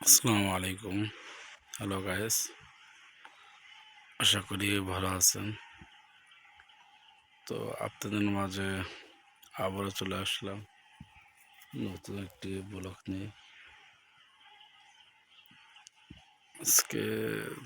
আসসালামু আলাইকুম। Hello guys, আশা করি ভালো আছেন। তো আপনাদের মাঝে আবারও চলে আসলাম নতুন একটি ব্লগ নিয়ে। আজকে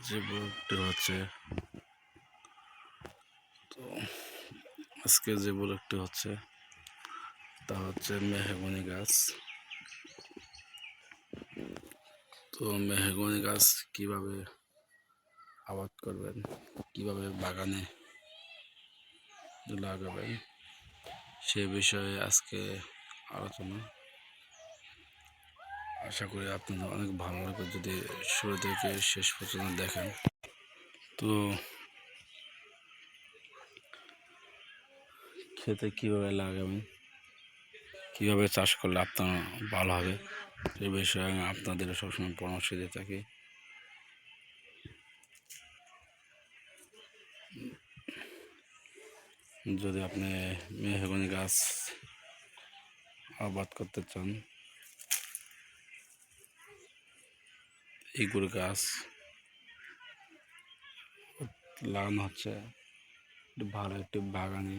যে ব্লগটি হচ্ছে তো আজকে যে ব্লগটি হচ্ছে তা হচ্ছে মেহগনি গাছ। তো মেহগনি গাছ কিভাবে আবাদ করবেন, কিভাবে বাগানে লাগাবেন সে বিষয়ে আজকে আলোচনা। আশা করি আপনাদের অনেক ভালো লাগবে যদি শুরু থেকে শেষ পর্যন্ত দেখেন। তো খেতে কীভাবে লাগাবেন, কীভাবে চাষ করলে আপনার ভালো হবে সে বিষয়ে আমি আপনাদের সবসময় পরামর্শ দিয়ে থাকি। যদি আপনি মেহগনি গাছ আবাদ করতে চান, এইগুলো গাছ লাগানো হচ্ছে ভালো একটি বাগানে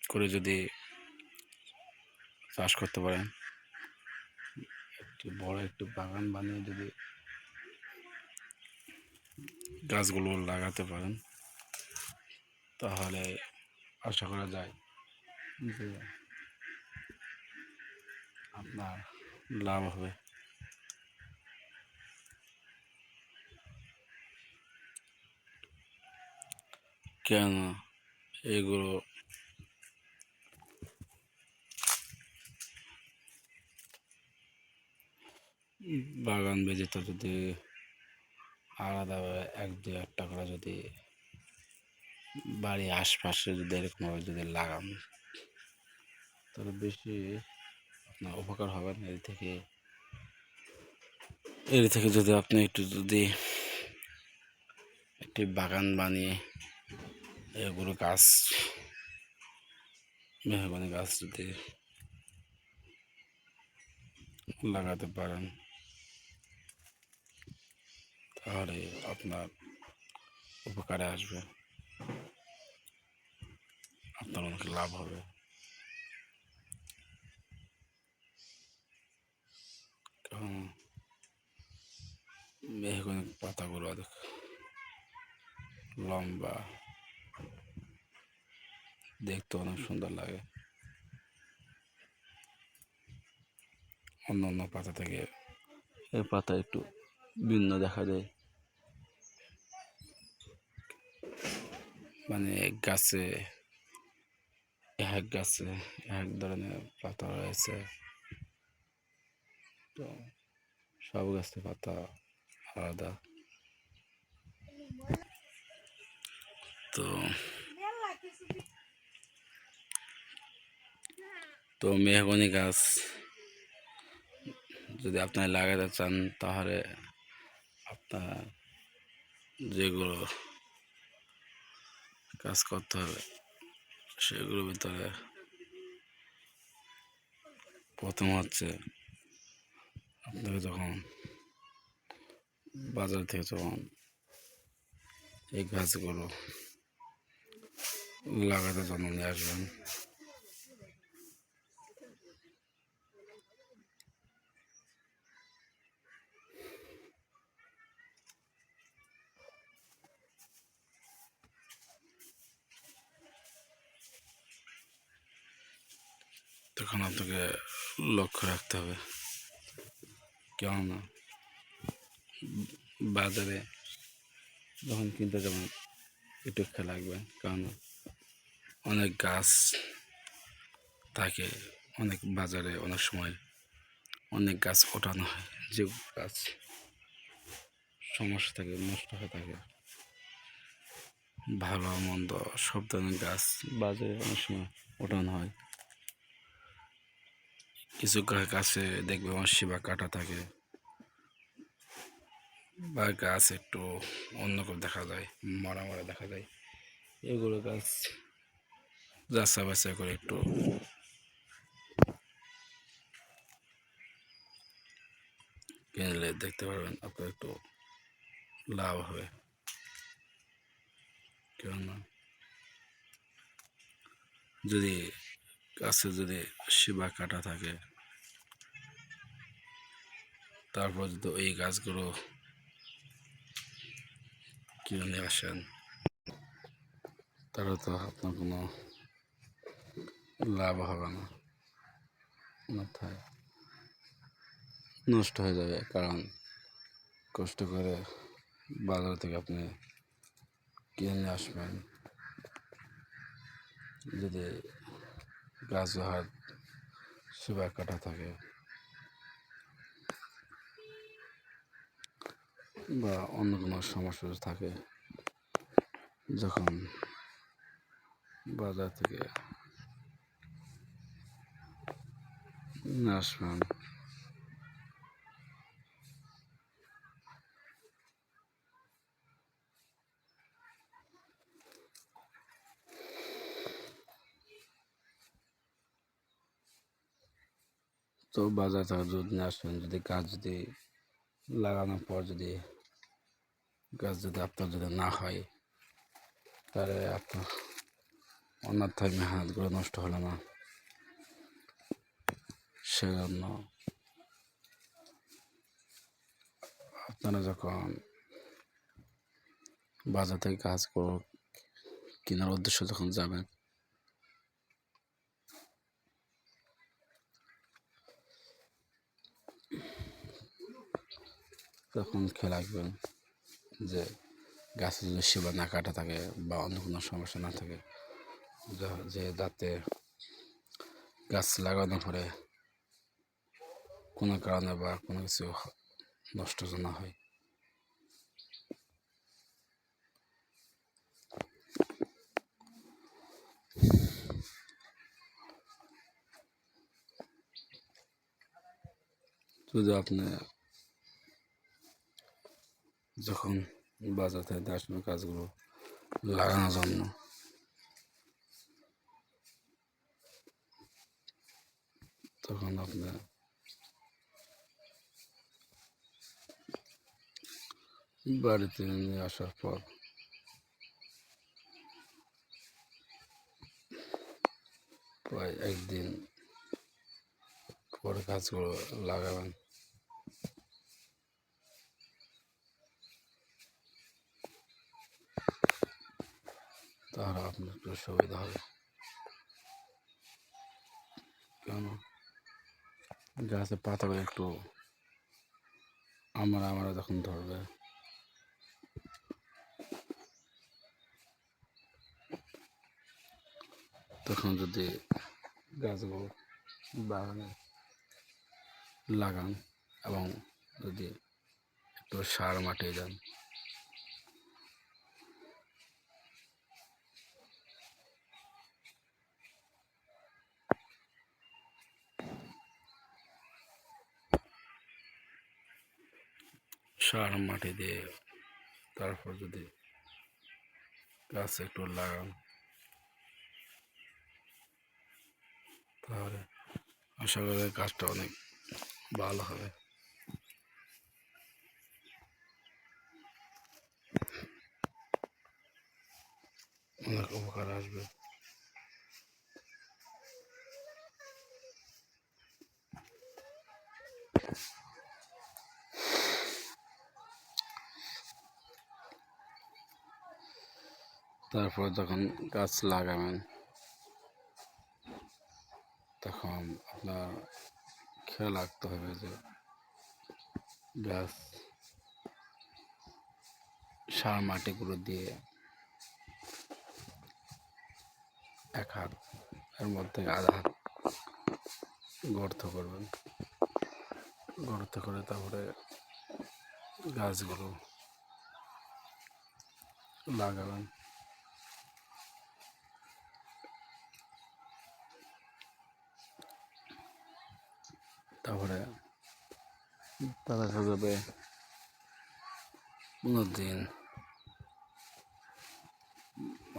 করে যদি চাষ করতে পারেন, একটি বড় একটি বাগান বানিয়ে যদি গাছগুলো লাগাতে পারেন তাহলে আশা করা যায় যে আপনার লাভ হবে। কেন এগুলো বাগান ব্যতীত যদি আলাদাভাবে 1-2 করে যদি বাড়ির আশপাশে যদি এরকমভাবে যদি লাগান তাহলে বেশি আপনার উপকার হবে না। এর থেকে যদি আপনি একটু যদি একটি বাগান বানিয়ে এগুলো গাছ মেহগনি গাছ যদি লাগাতে পারেন তাহলে আপনার উপকারে আসবে, আপনার অনেক লাভ হবে। কারণ মেহগনি পাতাগুলো অনেক লম্বা, দেখতে অনেক সুন্দর লাগে। অন্য অন্য পাতা থেকে এই পাতা একটু ভিন্ন দেখা যায়। মানে গাছে এক ধরনের পাতা রয়েছে, তো সব গাছের পাতা আলাদা। তো তো মেহগনি গাছ যদি আপনারা লাগাতে চান তাহলে আপনার যেগুলো কাজ করতে হবে সেগুলোর ভিতরে প্রথম হচ্ছে আপনাকে যখন বাজার থেকে যখন এই গাছগুলো লাগাতে জন্য নিয়ে আসবেন, তখন আপনাকে লক্ষ্য রাখতে হবে। কেননা বাজারে যখন কিনতে যাবেন একটু খেয়াল রাখবেন, কারণ অনেক গাছ থাকে, অনেক বাজারে অনেক সময় অনেক গাছ ওঠানো হয়, যে গাছ সমস্যা থাকে, নষ্ট হয়ে থাকে। ভালো মন্দ সব ধরনের গাছ বাজারে অনেক সময় ওঠানো হয়। কিছু গাছে দেখবে শিবা কাটা থাকে বা গাছ একটু অন্যরকম দেখা যায়, মরা মরা দেখা যায়। এগুলো গাছ যাচাই বাছাই করে একটু কিনলে দেখতে পারবেন আপনার একটু লাভ হবে। কেননা যদি গাছে যদি শিবা কাটা থাকে, তারপর যদি এই গাছগুলো কিনে নিয়ে আসেন, তাহলে তো আপনার কোনো লাভ হবে না, মাথায় নষ্ট হয়ে যাবে। কারণ কষ্ট করে বাজার থেকে আপনি কিনে নিয়ে আসবেন, যদি গাছ হাত শিবা কাটা থাকে বা অন্য কোনো সমস্যা থাকে, যখন বাজার থেকে নিয়ে আসবেন, তো বাজার থেকে যদি নিয়ে আসবেন, যদি গাছ যদি লাগানোর পর যদি গাছ যদি আপনার যদি না হয়, তাহলে আপনার অন্যথায় মেহনতগুলো নষ্ট হলো না। সেজন্য আপনারা যখন বাজার থেকে গাছগুলো কেনার উদ্দেশ্য যখন যাবেন, তখন খেয়াল রাখবেন যে গাছে যদি শিবা না কাটা থাকে বা অন্য কোনো সমস্যা না থাকে, যে যাতে গাছ লাগানোর পরে কোনো কারণে বা কোনো কিছু নষ্ট না হয়। যদি আপনি যখন বাজার থেকে আসবেন গাছগুলো লাগানোর জন্য, তখন আপনি বাড়িতে নিয়ে আসার পর প্রায় একদিন পরে গাছগুলো লাগাবেন, তাহলে আপনার একটু সুবিধা হবে। কেন গাছের পাতাগুলো একটু আমরা যখন ধরবে, তখন যদি গাছগুলো বাগানে লাগান এবং যদি একটু সার মাটি দেন, সার মাটি দিয়ে তারপর যদি গাছ একটু লাগান, তাহলে আশা করি গাছটা অনেক ভালো হবে, অনেক উপকার আসবে। তারপর যখন গাছ লাগাবেন, তখন আপনার খেয়াল রাখতে হবে যে গাছ সার মাটিগুলো দিয়ে এক হাত এর মধ্যে আধা হাত গর্ত করবেন, গর্ত করে তারপরে গাছগুলো লাগাবেন। তারপরে তারা যাবে 15 দিন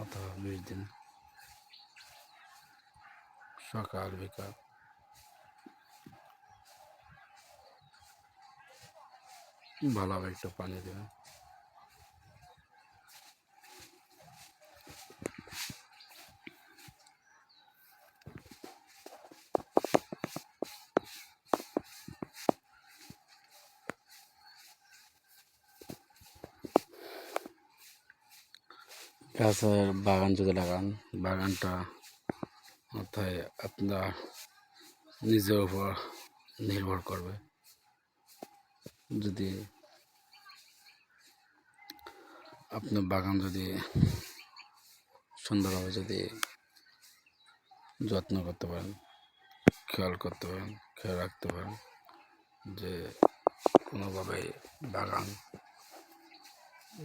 অথবা 20 দিন সকাল বিকাল ভালোভাবে একটু পানি দেবেন। গাছের বাগান যদি লাগান, বাগানটা অর্থাৎ আপনার নিজের উপর নির্ভর করবে। যদি আপনার বাগান যদি সুন্দরভাবে যদি যত্ন করতে পারেন, খেয়াল করতে পারেন, খেয়াল রাখতে পারেন যে কোনোভাবে বাগান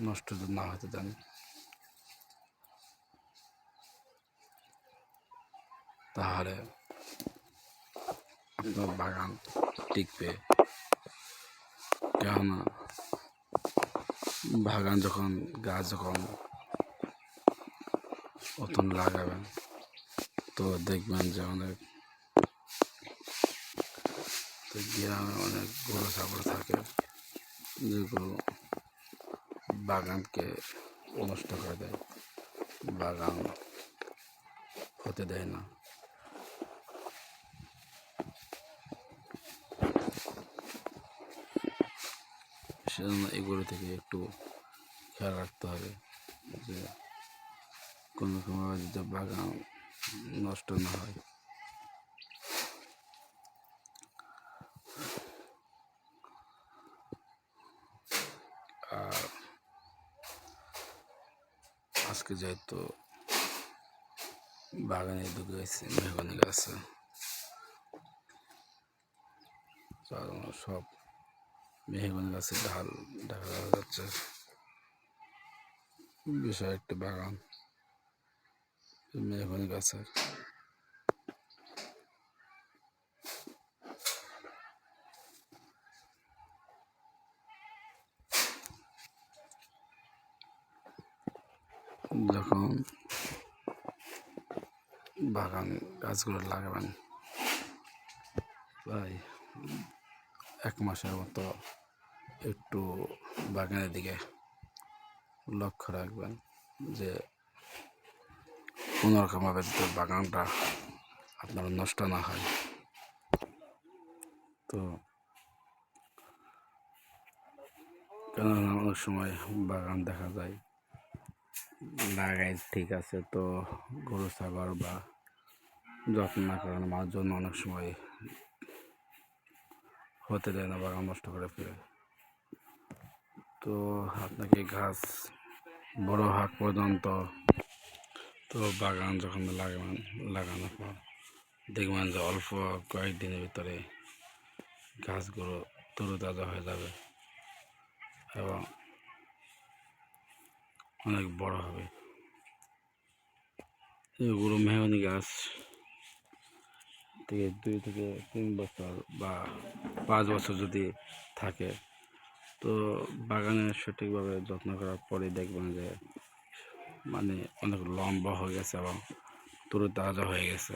নষ্ট যদি না হতে দেন, তাহলে আপনার বাগান টিকবে। কেননা বাগান যখন গাছ যখন নতুন লাগাবেন, তো দেখবেন যে অনেক গ্রামে অনেক গরু ছাগল থাকে, যেগুলো বাগানকে নষ্ট করে দেয়, বাগান হতে দেয় না। সেজন্য এগুলো থেকে একটু খেয়াল রাখতে হবে যে কোনো রকমভাবে যাতে বাগান নষ্ট না হয়। আর আজকে যেহেতু বাগানে ঢুকে গেছে মেহগনি গাছে, সব মেহগনি গাছের ঢাল দেখা যাচ্ছে। বিশাল একটি বাগান মেহগনি গাছের। যখন বাগান গাছগুলো লাগাবেন, প্রায় 1 মাসের মতো একটু বাগানের দিকে লক্ষ্য রাখবেন যে কোনো রকমভাবে যাতে বাগানটা আপনার নষ্ট না হয়। তো কেননা অনেক সময় বাগান দেখা যায় লাগাই ঠিক আছে, তো গরু ছাগল বা যত্ন না করার মানুষজন অনেক সময় হতে দেয় না, বাগান নষ্ট করে ফেলে। তো আপনাকে গাছ বড় হওয়া পর্যন্ত, তো বাগান যখন লাগানোর পর দেখবেন যে অল্প কয়েকদিনের ভিতরে গাছগুলো তরুতাজা হয়ে যাবে এবং অনেক বড় হবে। এগুলো মেহগনি গাছ থেকে 2 থেকে 3 বছর বা 5 বছর যদি থাকে, তো বাগানে সঠিকভাবে যত্ন করার পরে দেখবেন যে মানে অনেক লম্বা হয়ে গেছে এবং তরুতাজা হয়ে গেছে।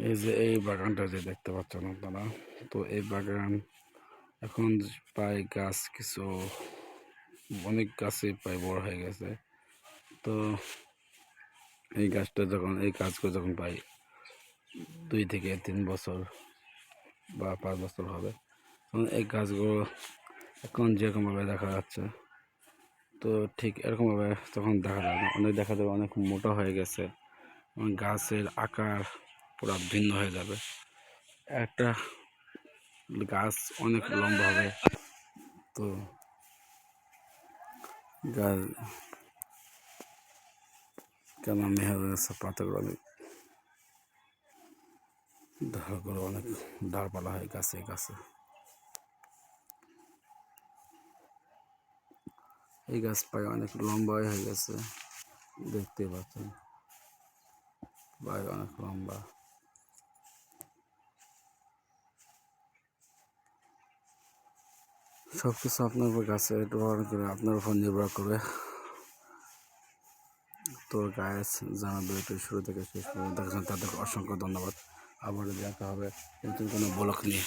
এই যে এই বাগানটা যে দেখতে পাচ্ছেন আপনারা, তো এই বাগান এখন প্রায় গাছ কিছু অনেক গাছই প্রায় বড় হয়ে গেছে। তো এই গাছটা যখন এই গাছগুলো যখন প্রায় 2 থেকে 3 বছর বা 5 বছর হবে, তখন এই গাছগুলো এখন যেরকমভাবে দেখা যাচ্ছে, তো ঠিক এরকমভাবে তখন দেখা যাবে না, অনেক দেখা যাবে অনেক মোটা হয়ে গেছে এবং গাছের আকার পুরো ভিন্ন হয়ে যাবে। একটা গাছ অনেক লম্বা হবে। তো গাছ কেন মেহগনি গাছের পাতাগুলো অনেক ঢালগুলো অনেক ডালপালা হয় গাছে গাছে। এই গাছ প্রায় অনেক লম্বা হয়ে গেছে, দেখতে পাচ্ছেন প্রায় অনেক লম্বা। সব কিছু আপনার উপর গাছে ব্যবহার করে আপনার উপর নির্ভর করবে। তো গাছ যারা ভিডিওটি শুরু থেকে শেষ পর্যন্ত দেখেছেন তাদের অসংখ্য ধন্যবাদ। আবার দেখা হবে নতুন কোনো ব্লগ নিয়ে।